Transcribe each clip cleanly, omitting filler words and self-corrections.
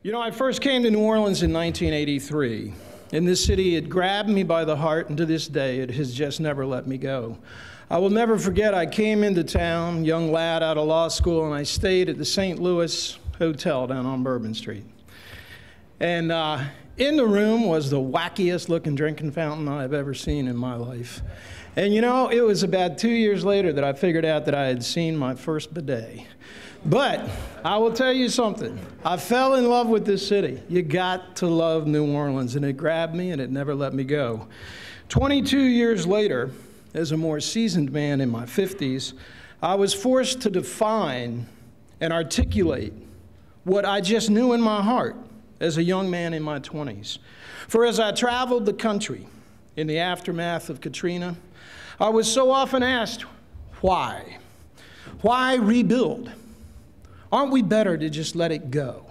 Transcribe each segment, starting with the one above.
You know, I first came to New Orleans in 1983. In this city, it grabbed me by the heart, and to this day, it has just never let me go. I will never forget, I came into town, young lad out of law school, and I stayed at the St. Louis Hotel down on Bourbon Street. And in the room was the wackiest looking drinking fountain I've ever seen in my life. And you know, it was about 2 years later that I figured out that I had seen my first bidet. But I will tell you something. I fell in love with this city. You got to love New Orleans, and it grabbed me and it never let me go. 22 years later, as a more seasoned man in my 50s, I was forced to define and articulate what I just knew in my heart as a young man in my 20s. For as I traveled the country in the aftermath of Katrina, I was so often asked, why? Why rebuild? Aren't we better to just let it go?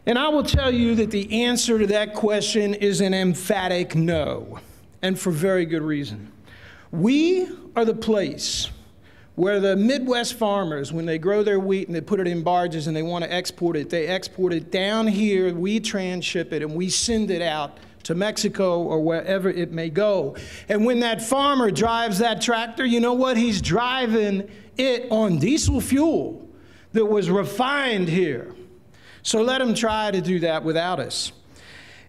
And I will tell you that the answer to that question is an emphatic no, and for very good reason. We are the place where the Midwest farmers, when they grow their wheat and they put it in barges and they want to export it, they export it down here, we transship it, and we send it out to Mexico or wherever it may go. And when that farmer drives that tractor, you know what? He's driving it on diesel fuel that was refined here. So let him try to do that without us.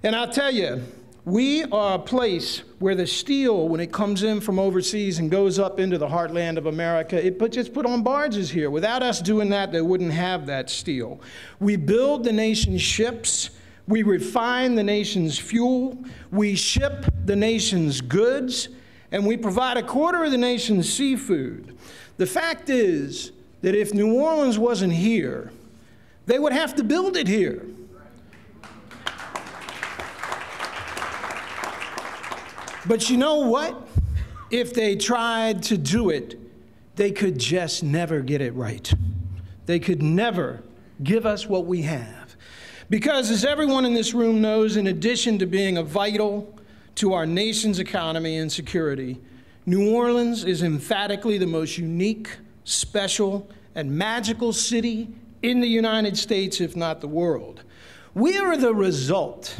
And I'll tell you, we are a place where the steel, when it comes in from overseas and goes up into the heartland of America, it's put on barges here. Without us doing that, they wouldn't have that steel. We build the nation's ships. We refine the nation's fuel. We ship the nation's goods. And we provide a quarter of the nation's seafood. The fact is that if New Orleans wasn't here, they would have to build it here. But you know what? If they tried to do it, they could just never get it right. They could never give us what we have. Because as everyone in this room knows, in addition to being a vital to our nation's economy and security, New Orleans is emphatically the most unique, special, and magical city in the United States, if not the world. We are the result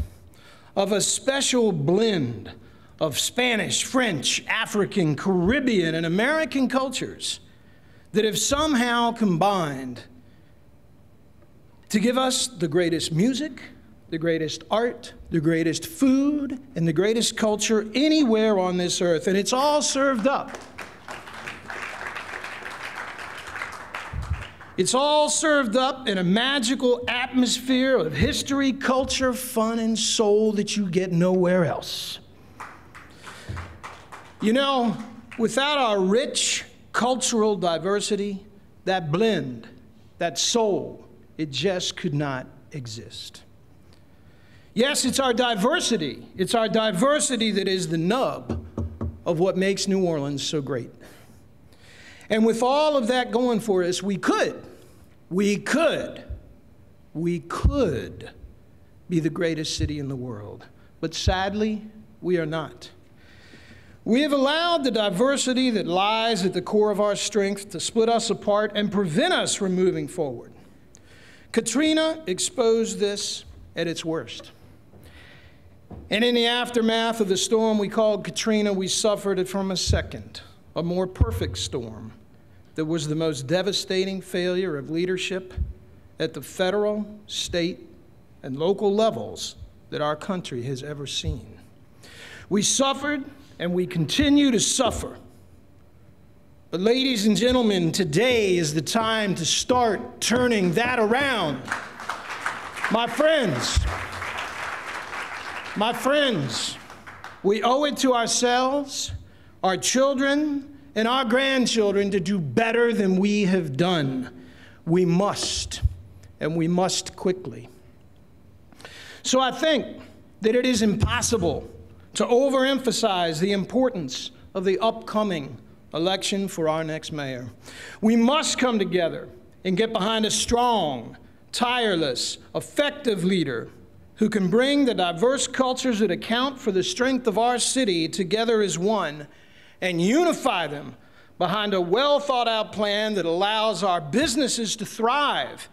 of a special blend of Spanish, French, African, Caribbean, and American cultures that have somehow combined to give us the greatest music, the greatest art, the greatest food, and the greatest culture anywhere on this earth. And it's all served up. It's all served up in a magical atmosphere of history, culture, fun, and soul that you get nowhere else. You know, without our rich cultural diversity, that blend, that soul, it just could not exist. Yes, it's our diversity. It's our diversity that is the nub of what makes New Orleans so great. And with all of that going for us, we could be the greatest city in the world. But sadly, we are not. We have allowed the diversity that lies at the core of our strength to split us apart and prevent us from moving forward. Katrina exposed this at its worst. And in the aftermath of the storm we called Katrina, we suffered from a second, a more perfect storm that was the most devastating failure of leadership at the federal, state, and local levels that our country has ever seen. We suffered and we continue to suffer. But ladies and gentlemen, today is the time to start turning that around. My friends, we owe it to ourselves, our children, and our grandchildren to do better than we have done. We must, and we must quickly. So I think that it is impossible to overemphasize the importance of the upcoming election for our next mayor. We must come together and get behind a strong, tireless, effective leader who can bring the diverse cultures that account for the strength of our city together as one and unify them behind a well-thought-out plan that allows our businesses to thrive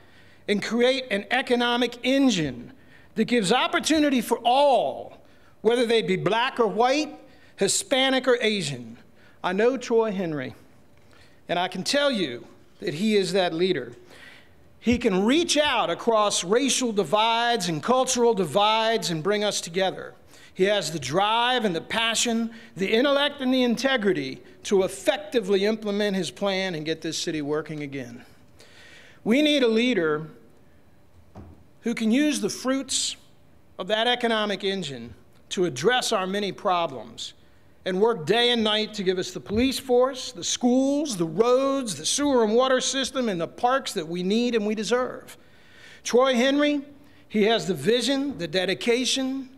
and create an economic engine that gives opportunity for all, whether they be black or white, Hispanic or Asian. I know Troy Henry, and I can tell you that he is that leader. He can reach out across racial divides and cultural divides and bring us together. He has the drive and the passion, the intellect and the integrity to effectively implement his plan and get this city working again. We need a leader who can use the fruits of that economic engine to address our many problems and work day and night to give us the police force, the schools, the roads, the sewer and water system, and the parks that we need and we deserve. Troy Henry, he has the vision, the dedication,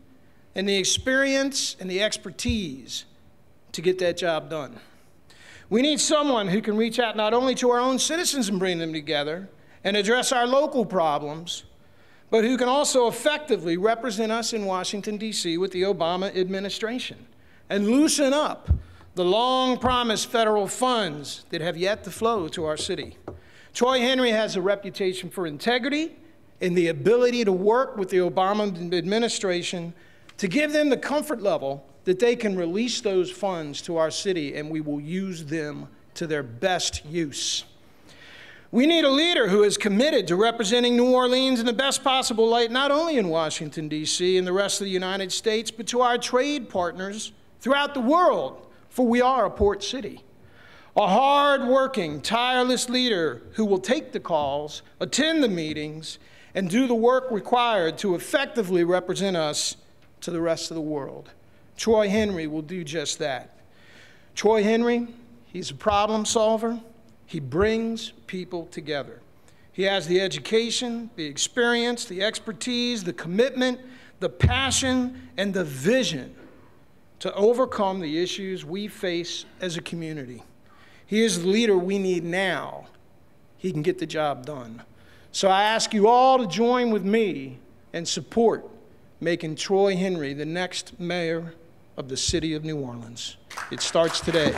and the experience and the expertise to get that job done. We need someone who can reach out not only to our own citizens and bring them together and address our local problems, but who can also effectively represent us in Washington, D.C. with the Obama administration and loosen up the long-promised federal funds that have yet to flow to our city. Troy Henry has a reputation for integrity and the ability to work with the Obama administration to give them the comfort level that they can release those funds to our city and we will use them to their best use. We need a leader who is committed to representing New Orleans in the best possible light, not only in Washington, D.C. and the rest of the United States, but to our trade partners throughout the world, for we are a port city. A hard-working, tireless leader who will take the calls, attend the meetings, and do the work required to effectively represent us to the rest of the world. Troy Henry will do just that. Troy Henry, he's a problem solver. He brings people together. He has the education, the experience, the expertise, the commitment, the passion, and the vision to overcome the issues we face as a community. He is the leader we need now. He can get the job done. So I ask you all to join with me and support making Troy Henry the next mayor of the city of New Orleans. It starts today.